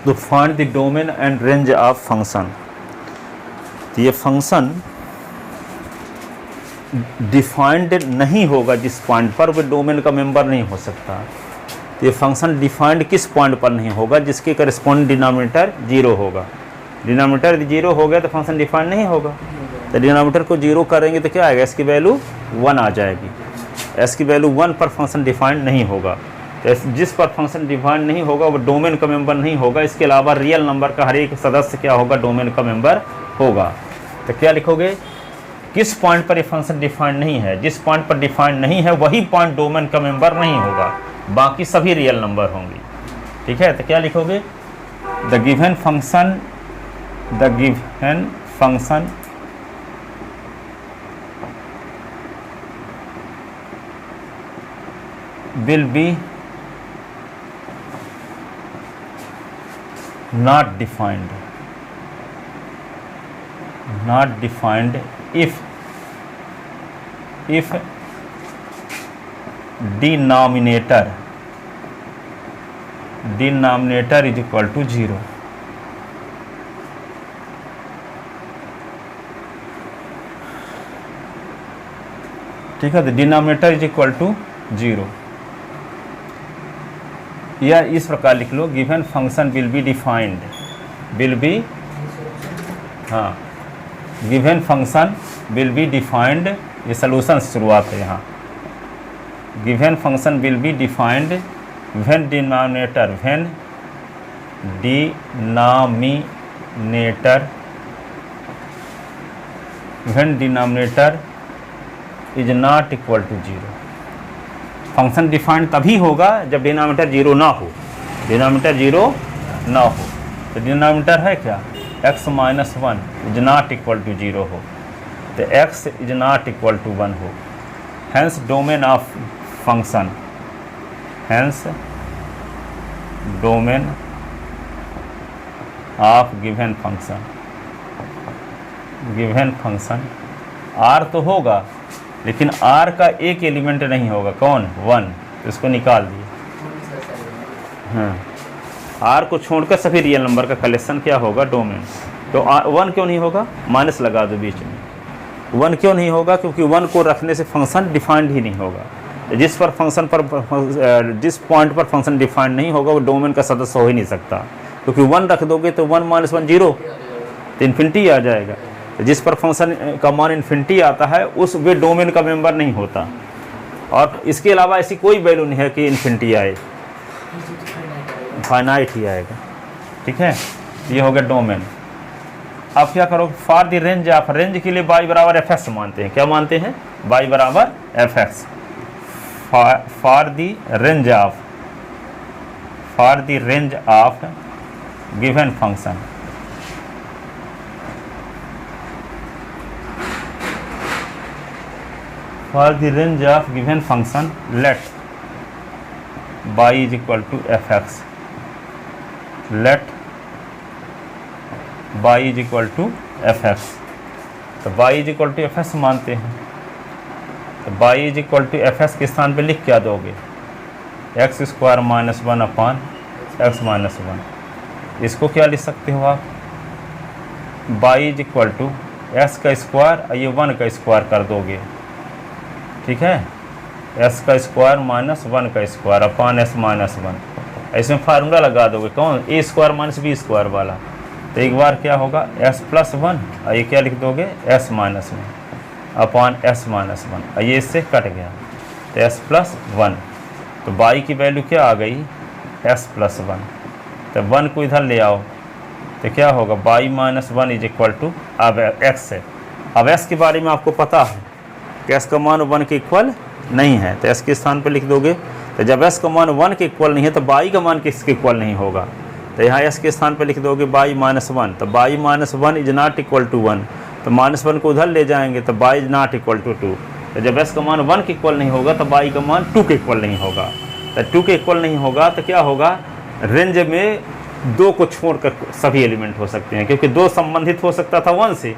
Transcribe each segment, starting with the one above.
तो find the domain and range of function. तो ये फंक्शन डिफाइंड नहीं होगा जिस पॉइंट पर, वो डोमेन का मेंबर नहीं हो सकता। तो ये फंक्शन डिफाइंड किस पॉइंट पर नहीं होगा, जिसके करस्पॉन्डिंग डिनोमिनेटर 0 होगा। डिनोमिनेटर 0 हो गया तो फंक्शन डिफाइंड नहीं होगा। तो डिनोमिनेटर को 0 करेंगे तो क्या आएगा, एस की वैल्यू 1 आ जाएगी। एस की वैल्यू 1 पर फंक्शन डिफाइंड नहीं होगा। तो जिस पर फंक्शन डिफाइंड नहीं होगा वो डोमेन का मेंबर नहीं होगा। इसके अलावा रियल नंबर का हर एक सदस्य क्या होगा, डोमेन का मेंबर होगा। तो क्या लिखोगे, किस पॉइंट पर ये फंक्शन डिफाइंड नहीं है, जिस पॉइंट पर डिफाइंड नहीं है वही पॉइंट डोमेन का मेंबर नहीं होगा, बाकी सभी रियल नंबर होंगी। ठीक है, तो क्या लिखोगे, the given function will be not defined if denominator is equal to 0। ठीक है, तो डिनोमिनेटर इज इक्वल टू 0, या इस प्रकार लिख लो, given function will be defined, given function will be defined, ये सोल्यूशन से शुरुआत है यहाँ। Given function will be defined when denominator is not equal to 0। Function defined तभी होगा जब डिनोमिनेटर 0 ना हो, तो डिनोमिनेटर है क्या, x minus 1 is not equal to 0 हो, तो x is not equal to 1 हो। Hence domain of function, domain of given function r तो होगा, लेकिन r का एक एलिमेंट नहीं होगा, कौन, 1, तो इसको निकाल दिए। हाँ, r को छोड़कर सभी रियल नंबर का कलेक्शन क्या होगा, डोमेन। तो 1 क्यों नहीं होगा, माइनस लगा दो बीच में। 1 क्यों नहीं होगा, क्योंकि 1 को रखने से फंक्शन डिफाइंड ही नहीं होगा। जिस जिस पॉइंट पर फंक्शन डिफाइंड नहीं होगा वो डोमेन का सदस्य हो ही नहीं सकता, क्योंकि 1 रख दोगे तो 1 माइनस 1 0, तो इन्फिनिटी आ जाएगा। जिस पर फंक्शन का मान इन्फिनिटी आता है उस वे डोमेन का मेंबर नहीं होता, और इसके अलावा ऐसी कोई वैल्यू नहीं है कि इन्फिनिटी आए, फाइनाइट ही आएगा। ठीक है, ये हो गया डोमेन। अब क्या करो, for the range of, range के लिए y बराबर fx मानते हैं, क्या मानते हैं, y बराबर fx। For the range of given function, for the range of given function let y is equal to fx, let y is equal to fx। तो y is equal to fx मानते हैं, तो y is equal to fx के स्थान पे लिख क्या दोगे, x स्क्वायर माइनस 1 अपान x माइनस 1। इसको क्या लिख सकते हो आप, y is equal to x का स्क्वायर, ये 1 का स्क्वायर कर दोगे, ठीक है, s का स्क्वायर माइनस 1 का स्क्वायर अपान s माइनस 1। इसमें फार्मूला लगा दोगे, कौन, a square minus b square वाला। तो एक बार क्या होगा, s प्लस 1, और ये क्या लिख दोगे, s माइनस 1 अपान s माइनस 1, और ये इससे कट गया, तो s प्लस 1। तो y की वैल्यू क्या आ गई, s प्लस 1। तो 1 को इधर ले आओ तो क्या होगा, y minus 1 is equal to, अब x है। अब s के बारे में आपको पता है कि s का मान 1 के इक्वल नहीं है, तो s के स्थान पर लिख दोगे। तो जब s का मान 1 के इक्वल नहीं है तो y का मान किसके इक्वल नहीं होगा, तो यहाँ s के स्थान पर लिख दोगे y माइनस 1। तो y minus 1 is not equal to 1, तो माइनस 1 को उधर ले जाएंगे तो y is not equal to 2। तो जब s का मान 1 के इक्वल नहीं होगा तो y का मान 2 के इक्वल नहीं होगा। तो 2 के इक्वल नहीं होगा तो क्या होगा, रेंज में 2 को छोड़कर सभी एलिमेंट हो सकते हैं, क्योंकि 2 संबंधित हो सकता था 1 से,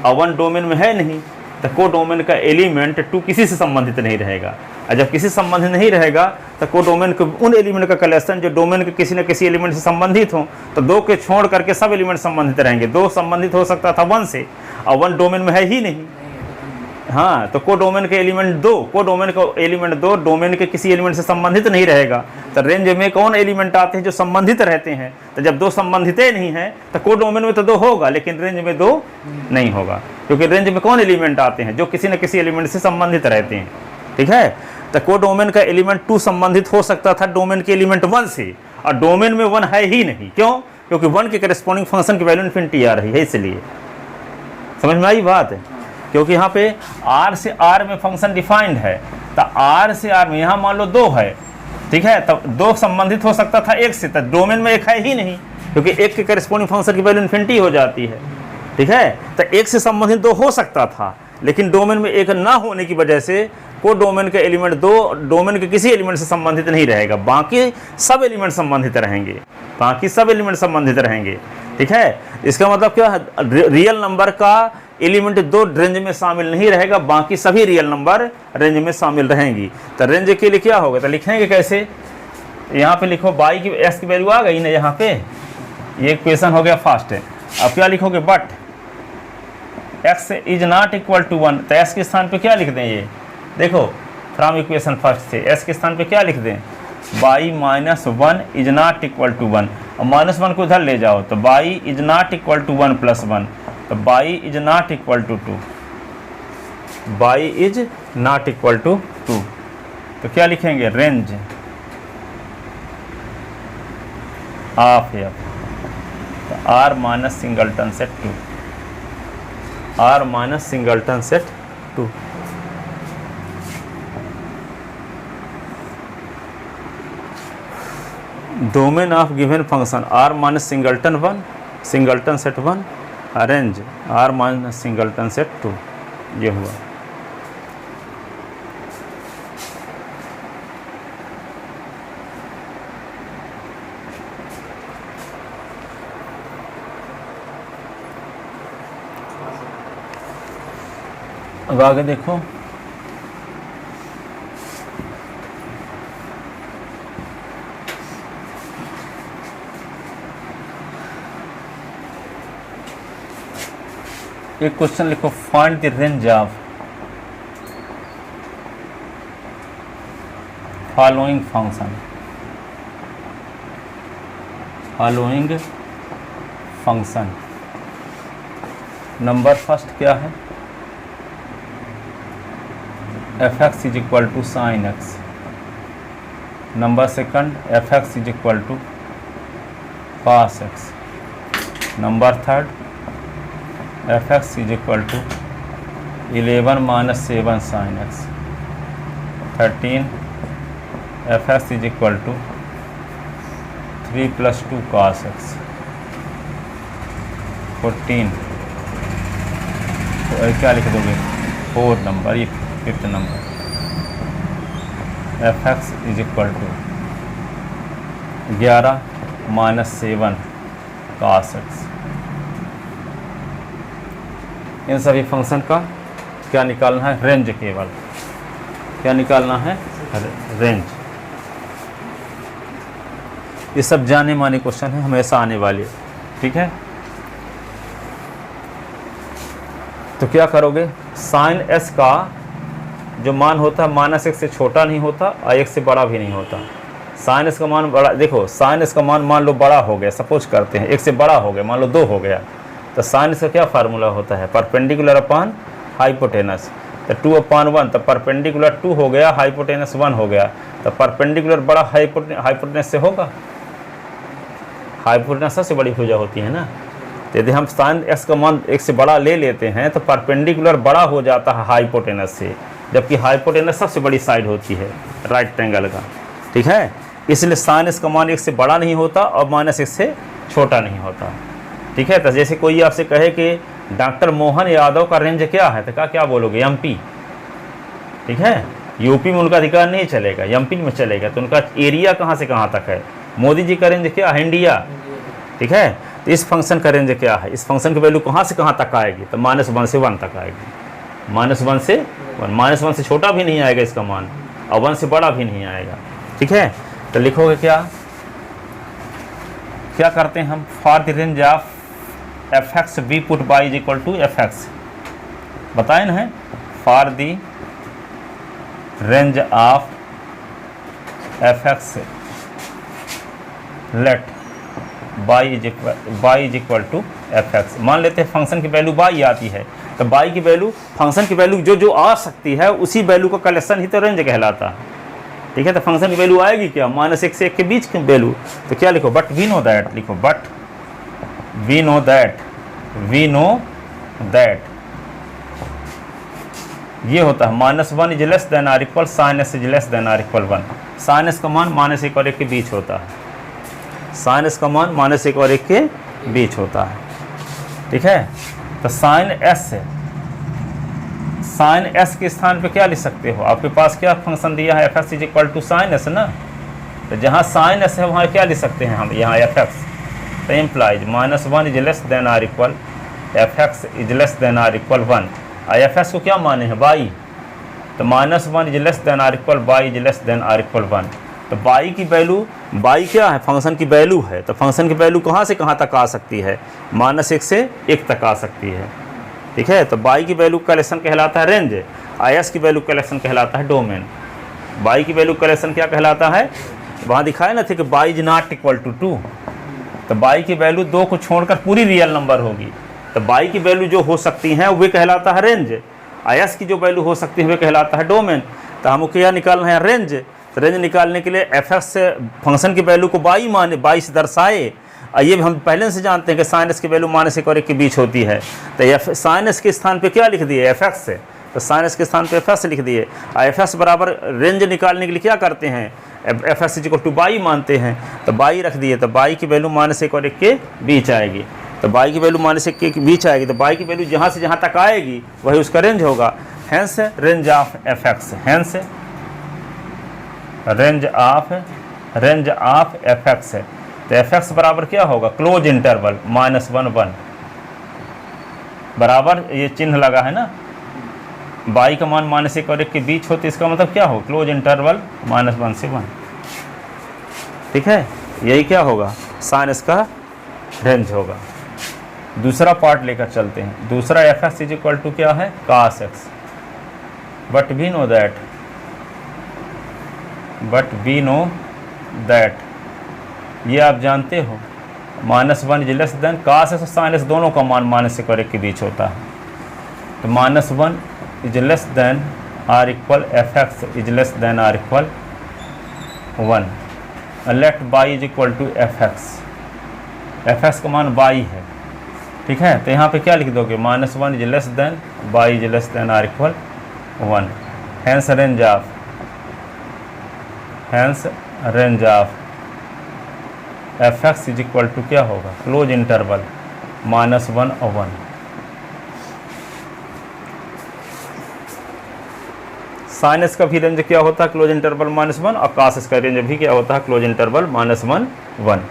और 1 डोमेन में है नहीं, तो कोडोमेन का एलिमेंट 2 किसी से संबंधित नहीं रहेगा, और जब किसी से संबंधित नहीं रहेगा तो कोडोमेन के उन एलिमेंट का कलेक्शन जो डोमेन के किसी न किसी एलिमेंट से संबंधित हो, तो 2 के छोड़ करके सब एलिमेंट संबंधित रहेंगे। 2 संबंधित हो सकता था 1 से, और 1 डोमेन में है ही नहीं। हाँ, तो कोडोमेन के एलिमेंट 2, कोडोमेन का एलिमेंट 2 डोमेन के किसी एलिमेंट से संबंधित नहीं रहेगा। तो रेंज में कौन एलिमेंट आते हैं जो संबंधित रहते हैं? तो जब 2 संबंधित ही नहीं है तो कोडोमेन में तो 2 होगा, लेकिन रेंज में 2 नहीं होगा, क्योंकि रेंज में कौन एलिमेंट आते हैं? जो किसी न किसी एलिमेंट से संबंधित रहते हैं। ठीक है, तो कोडोमेन का एलिमेंट 2 संबंधित हो सकता था डोमेन के एलिमेंट 1 से, और डोमेन में 1 है ही नहीं। क्यों? क्योंकि 1 के करेस्पॉन्डिंग फंक्शन की वैल्यू इन्फिनिटी आ रही है, इसलिए। समझ में आई बात है? क्योंकि यहाँ पे R से R में फंक्शन डिफाइंड है, तो R से R में यहाँ मान लो 2 है। ठीक है, तब 2 संबंधित हो सकता था 1 से, तो डोमेन में 1 है ही नहीं, क्योंकि 1 के करेस्पॉन्डिंग फंक्शन की वैल्यू इन्फिनिटी हो जाती है। ठीक है, तो 1 से संबंधित 2 हो सकता था, लेकिन डोमेन में 1 ना होने की वजह से को डोमेन का एलिमेंट 2 डोमेन के किसी एलिमेंट से संबंधित नहीं रहेगा, बाकी सब एलिमेंट संबंधित रहेंगे, बाकी सब एलिमेंट संबंधित रहेंगे। ठीक है, इसका मतलब क्या है? रियल नंबर का एलिमेंट 2 रेंज में शामिल नहीं रहेगा, बाकी सभी रियल नंबर रेंज में शामिल रहेंगी। तो रेंज के लिए क्या होगा? तो लिखेंगे कैसे? यहाँ पे लिखो y की x की वैल्यू आ गई ना, यहाँ पे ये इक्वेशन हो गया फर्स्ट है। अब क्या लिखोगे? But x is not equal to 1, तो s के स्थान पे क्या लिख दें? ये देखो फ्रॉम इक्वेशन फर्स्ट से s के स्थान पे क्या लिख दें? y minus 1 is not equal to 1, और -1 को इधर ले जाओ, तो y is not equal to 1 plus 1, तो y is not equal to 2, y is not equal to 2। तो क्या लिखेंगे? रेंज ऑफ f, तो R minus singleton set 2, R minus singleton set 2। Domain of given function R minus singleton 1, singleton set 1, range R minus singleton set 2। ये हुआ। अब आगे देखो, एक क्वेश्चन लिखो, find the range of following function, following function. Number first क्या है? f(x) is equal to sine X. Number second f(x) is equal to cos x। Number third f(x) is equal to 11 minus 7 sine X. 13 f(x) is equal to 3 plus 2 cos x। 14 तो क्या लिख दोगे? 4 number, ये 5th number f(x) is equal to 11 minus 7 cos x। इन सभी function का क्या निकालना है? रेंज। केवल क्या निकालना है? रेंज। ये सब जाने माने क्वेश्चन है, हमेशा आने वाले। ठीक है, तो क्या करोगे? साइन s का जो मान होता है -1 से छोटा नहीं होता और 1 से बड़ा भी नहीं होता। साइन s का मान बड़ा, देखो साइन s का मान मान लो बड़ा हो गया, सपोज करते हैं 1 से बड़ा हो गया, मान लो 2 हो गया, तो साइन s का क्या फार्मूला होता है? Perpendicular upon hypotenuse. तो 2/1, तो परपेंडिकुलर 2 हो गया, हाइपोटेनस 1 हो गया, तो परपेंडिकुलर बड़ा हाइपोटेनस से होगा। हाइपोटेनस सबसे बड़ी भुजा होती है ना, तो यदि हम साइन s का मान 1 से बड़ा ले लेते हैं तो परपेंडिकुलर बड़ा हो जाता है हाइपोटेनस से, जबकि हाइपोटेनस सबसे बड़ी साइड होती है राइट ट्रायंगल का। ठीक है, इसलिए साइन s का मान 1 से बड़ा नहीं होता और -1 से छोटा नहीं होता। ठीक है, तो जैसे कोई आपसे कहे कि डॉक्टर मोहन यादव का रेंज क्या है, तो क्या बोलोगे? MP। ठीक है, यूपी में उनका अधिकार नहीं चलेगा, MP में चलेगा, तो उनका एरिया कहाँ से कहाँ तक है? मोदी जी का रेंज क्या है? इंडिया। ठीक है, तो इस फंक्शन का रेंज क्या है? इस फंक्शन की वैल्यू कहाँ से कहाँ तक आएगी? तो -1 से 1 तक आएगी। -1 से 1, -1 से छोटा भी नहीं आएगा इसका मान, और 1 से बड़ा भी नहीं आएगा। ठीक है, तो लिखोगे क्या, क्या करते हैं हम, for the range of fx we put y is equal to fx, बताए ना है, for the range of fx let y is equal to fx। मान लेते हैं फंक्शन की वैल्यू y आती है, तो y की वैल्यू, फंक्शन की वैल्यू जो जो आ सकती है उसी वैल्यू का कलेक्शन ही तो रेंज कहलाता है। ठीक है, तो फंक्शन की वैल्यू आएगी क्या, -1 से 1 के बीच की वैल्यू, तो क्या लिखो, बट वी नो दैट, लिखो बट वी नो दैट ये होता है -1 is less than or equal sin s is less than or equal 1। sin s का मान -1 और 1 के बीच होता है, sin s का मान -1 और 1 के बीच होता है। ठीक है, तो sin s के स्थान पे क्या लिख सकते हो, आपके पास क्या फंक्शन दिया है, fx is equal to sin s ना, तो जहाँ sin s है वहाँ क्या लिख सकते हैं हम, यहाँ fx, तो implies -1 is less than or equal fx is less than or equal 1, और fx को क्या माने हैं y, तो -1 is less than or equal y is less than or equal 1। तो y की वैल्यू, y क्या है, फंक्शन की वैल्यू है, तो फंक्शन की वैल्यू कहाँ से कहाँ तक आ सकती है, -1 से 1 तक आ सकती है। ठीक है, तो y की वैल्यू कलेक्शन कहलाता है रेंज, s की वैल्यू कलेक्शन कहलाता है डोमेन। y की वैल्यू कलेक्शन क्या कहलाता है, वहाँ दिखाया ना थे कि y is not equal to 2, तो y की वैल्यू 2 को छोड़कर पूरी रियल नंबर होगी, तो y की वैल्यू जो हो सकती हैं वे कहलाता है रेंज, s की जो वैल्यू हो सकती है वे कहलाता है डोमेन। तो हमको क्या निकालना है, रेंज, तो रेंज निकालने के लिए fx से फंक्शन की वैल्यू को y माने, y से दर्शाए, और ये हम पहले से जानते हैं कि sin s की वैल्यू -1 और 1 के बीच होती है, तो sin s के स्थान पे क्या लिख दिए, fx से, तो sin s के स्थान पे fx लिख दिए, और fx बराबर रेंज निकालने के लिए क्या करते हैं, fx इक्वल टू y मानते हैं, तो y रख दिए, तो y की वैल्यू -1 और 1 के बीच आएगी, तो y की वैल्यू -1 के बीच आएगी, तो y की वैल्यू जहाँ से जहाँ तक आएगी वही उसका रेंज होगा। Hence range of fx, hence range of fx है, तो fx बराबर क्या होगा, क्लोज इंटरवल -1 1 बराबर, ये चिन्ह लगा है ना, y का मान -1 और 1 के बीच हो, तो इसका मतलब क्या हो, क्लोज इंटरवल -1 से 1। ठीक है, यही क्या होगा, sin s का रेंज होगा। दूसरा पार्ट लेकर चलते हैं, दूसरा fx इज इक्वल टू क्या है, cos x, but we know that, ये आप जानते हो, -1 is less than cos s और sin s दोनों का मान -1 और 1 के बीच होता है, तो -1 is less than or equal fx is less than or equal 1, let y is equal to fx का मान y है। ठीक है, तो यहाँ पे क्या लिख दोगे, -1 is less than y is less than or equal 1, hence range of fx is equal to क्या होगा, क्लोज इंटरवल -1 और 1। sin s का भी रेंज क्या होता है, क्लोज इंटरवल -1, और cos s का रेंज भी क्या होता है, क्लोज इंटरवल -1 1।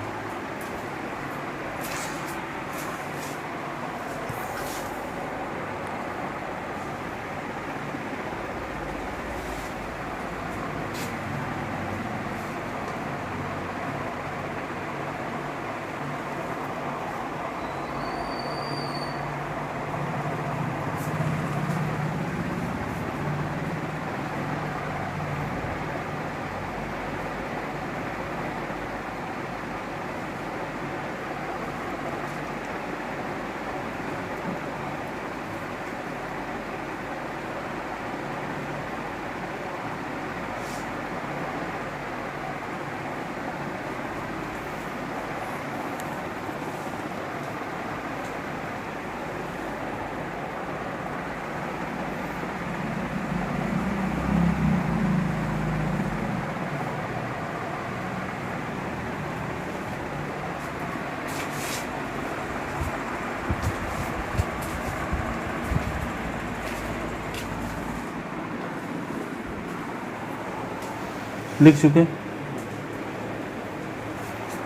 लिख चुके।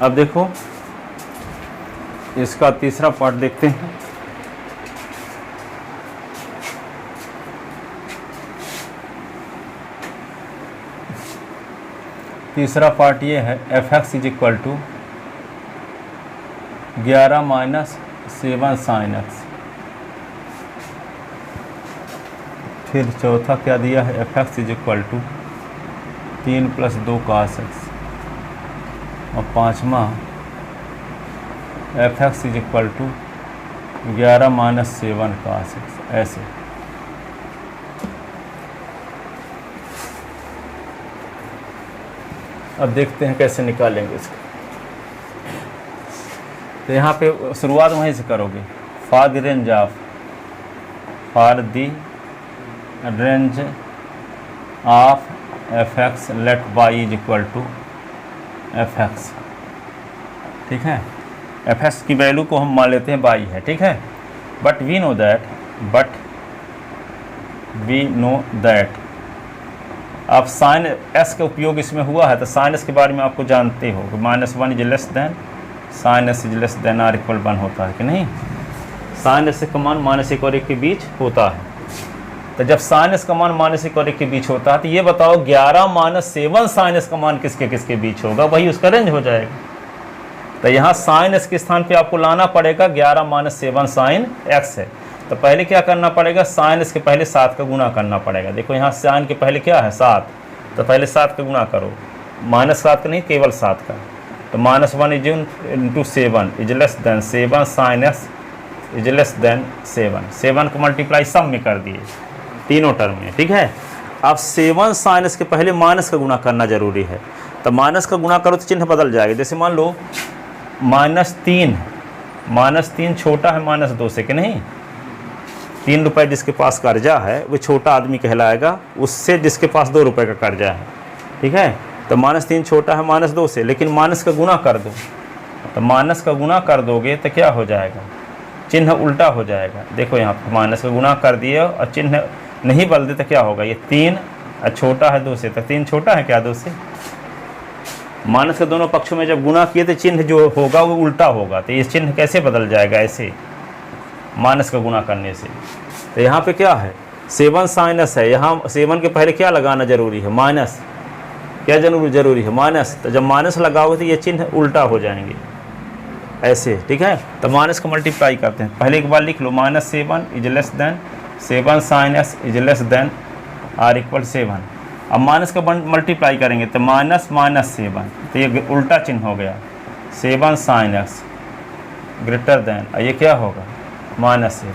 अब देखो इसका तीसरा पार्ट देखते हैं। तीसरा पार्ट ये है F X is equal to 11 minus 7 sine X. फिर चौथा क्या दिया है, F X is equal to 3 + 2 cos X. और पाँचवा F X is equal to 11 minus 7 cos X. ऐसे अब देखते हैं कैसे निकालेंगे इसको। तो यहाँ पे शुरुआत वहीं से करोगे, for the range of F X let Y is equal to F X. ठीक है, एफ एक्स की वैल्यू को हम मान लेते हैं वाई है। ठीक है, बट वी नो दैट अब साइन एस का उपयोग इसमें हुआ है, तो साइन एस के बारे में आपको जानते हो कि -1 is less than sine S is less than or equal 1 होता है कि नहीं। साइन एस का मान -1 और 1 के बीच होता है। तो जब साइन एस का मान -1 और 1 के बीच होता है, तो ये बताओ 11 माइनस 7 साइन एस का मान किसके किसके बीच होगा, वही उसका रेंज हो जाएगा। तो यहाँ साइन एस के स्थान पे आपको लाना पड़ेगा 11 माइनस 7 साइन एक्स है। तो पहले क्या करना पड़ेगा, साइन एस के पहले 7 का गुणा करना पड़ेगा। देखो यहाँ साइन के पहले क्या है 7, तो पहले 7 का गुणा करो, -7 का नहीं केवल 7 का। तो -1 is into 7 is less than 7 sine X is less than 7 को मल्टीप्लाई सब में कर दिए तीनों टर्म में। ठीक है, अब 7 साइन एस के पहले माइनस का गुणा करना जरूरी है। तो माइनस का गुणा करो तो चिन्ह बदल जाएगा। जैसे मान लो -3 छोटा है -2 से कि नहीं। 3 रुपये जिसके पास कर्जा है वो छोटा आदमी कहलाएगा, उससे जिसके पास 2 रुपये का कर्जा है। ठीक है, तो -3 छोटा है -2 से, लेकिन माइनस का गुणा कर दो। तो माइनस का गुणा कर दोगे तो क्या हो जाएगा, चिन्ह उल्टा हो जाएगा। देखो यहाँ पर माइनस का गुणा कर दिए और चिन्ह नहीं बदलते तो क्या होगा, ये 3 छोटा है 2 से, तो 3 छोटा है क्या 2 से। माइनस के दोनों पक्षों में जब गुणा किए तो चिन्ह जो होगा वो उल्टा होगा। तो ये चिन्ह कैसे बदल जाएगा, ऐसे माइनस का गुणा करने से। तो यहाँ पे क्या है 7 साइन एस है, यहाँ 7 के पहले क्या लगाना जरूरी है, माइनस। क्या जरूरी है, माइनस। तो जब माइनस लगाओगे तो ये चिन्ह उल्टा हो जाएंगे ऐसे। ठीक है, तो माइनस को मल्टीप्लाई करते हैं। पहले एक बार लिख लो, -7 is less than 7 sine S is less than or equal 7। अब माइनस का मल्टीप्लाई करेंगे तो -7, तो ये उल्टा चिन्ह हो गया। 7 साइन एक्स ग्रेटर देन, ये क्या होगा -7।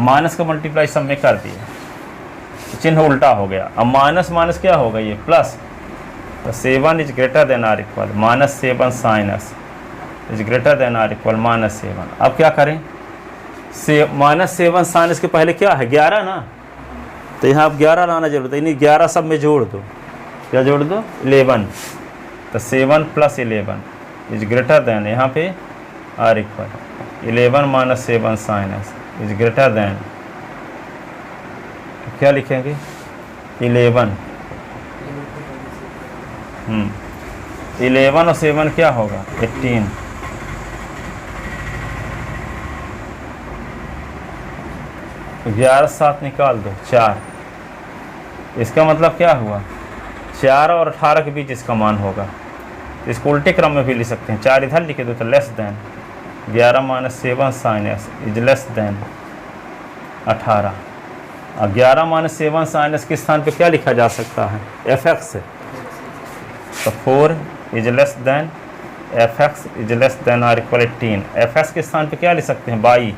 माइनस का मल्टीप्लाई सब में कर दिया, चिन्ह उल्टा हो गया। अब माइनस माइनस क्या होगा, ये प्लस। तो 7 is greater than or equal -7 sine X is greater than or equal -7। अब क्या करें, -7 साइन एक्स के पहले क्या है 11 ना, तो यहाँ अब 11 लाना जरूरत है। इन्हीं 11 सब में जोड़ दो, क्या जोड़ दो 11। तो 7 + 11 इज ग्रेटर देन, यहाँ पे or equal 11 - 7 sine X is greater than, तो क्या लिखेंगे 11। 11 और 7 क्या होगा 18। तो 11 7 निकाल दो 4। इसका मतलब क्या हुआ 4 और 18 के बीच इसका मान होगा। इसको उल्टे क्रम में भी लिख सकते हैं, 4 इधर लिखे दो तो less than 11 - 7 sine X is less than 18। अब 11 - 7 साइन एक्स के स्थान पे क्या लिखा जा सकता है एफ एक्स। तो 4 is less than F X is less than or equal 18। F X के स्थान पे क्या लिख सकते हैं 22।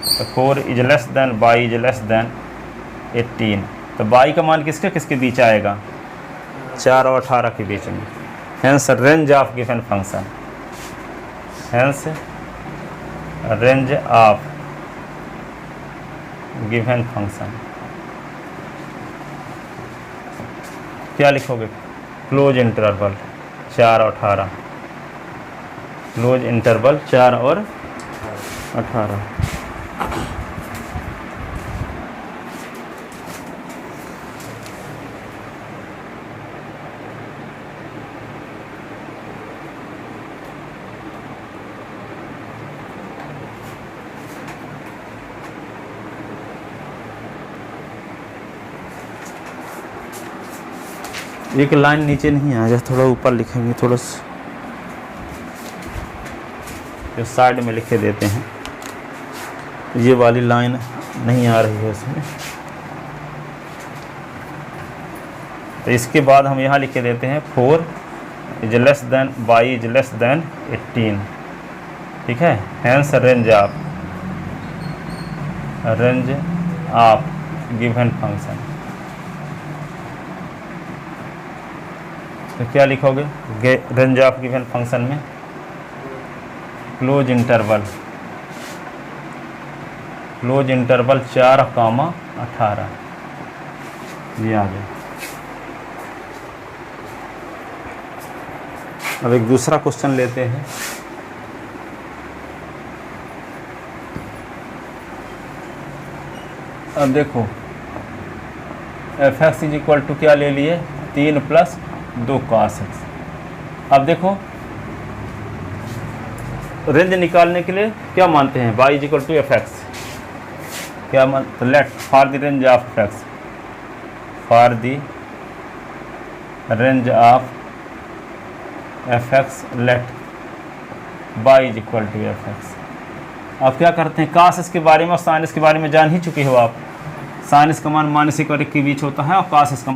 तो 4 is less then 22 is less than 18। तो 22 का मान किसके किसके बीच आएगा 4 और 18 के बीच में। Hence range of given function, hence range of given function क्या लिखोगे, क्लोज इंटरवल 4 और 18, क्लोज इंटरवल 4 और 18। एक लाइन नीचे नहीं आ जाए, थोड़ा ऊपर लिखेंगे, थोड़ा जो साइड में लिखे देते हैं, ये वाली लाइन नहीं आ रही है उसमें। तो इसके बाद हम यहाँ लिखे देते हैं 4 is less than y is less than 18, ठीक है। Hence range of given function. तो क्या लिखोगे रेंज ऑफ गिवन फंक्शन में? क्लोज इंटरवल 4,18 ये आ गया। अब एक दूसरा क्वेश्चन लेते हैं। अब देखो fx इज इक्वल टू क्या ले लिए, 3 + 2 cos x। अब देखो रेंज निकालने के लिए क्या मानते हैं, y is equal to fx, क्या मान, तो let for the range of fx, for the range of fx let y is equal to fx। अब क्या करते हैं, cos x के बारे में और sin x के बारे में जान ही चुके हो आप। sin x का मान -1 और 1 के बीच होता है और cos x का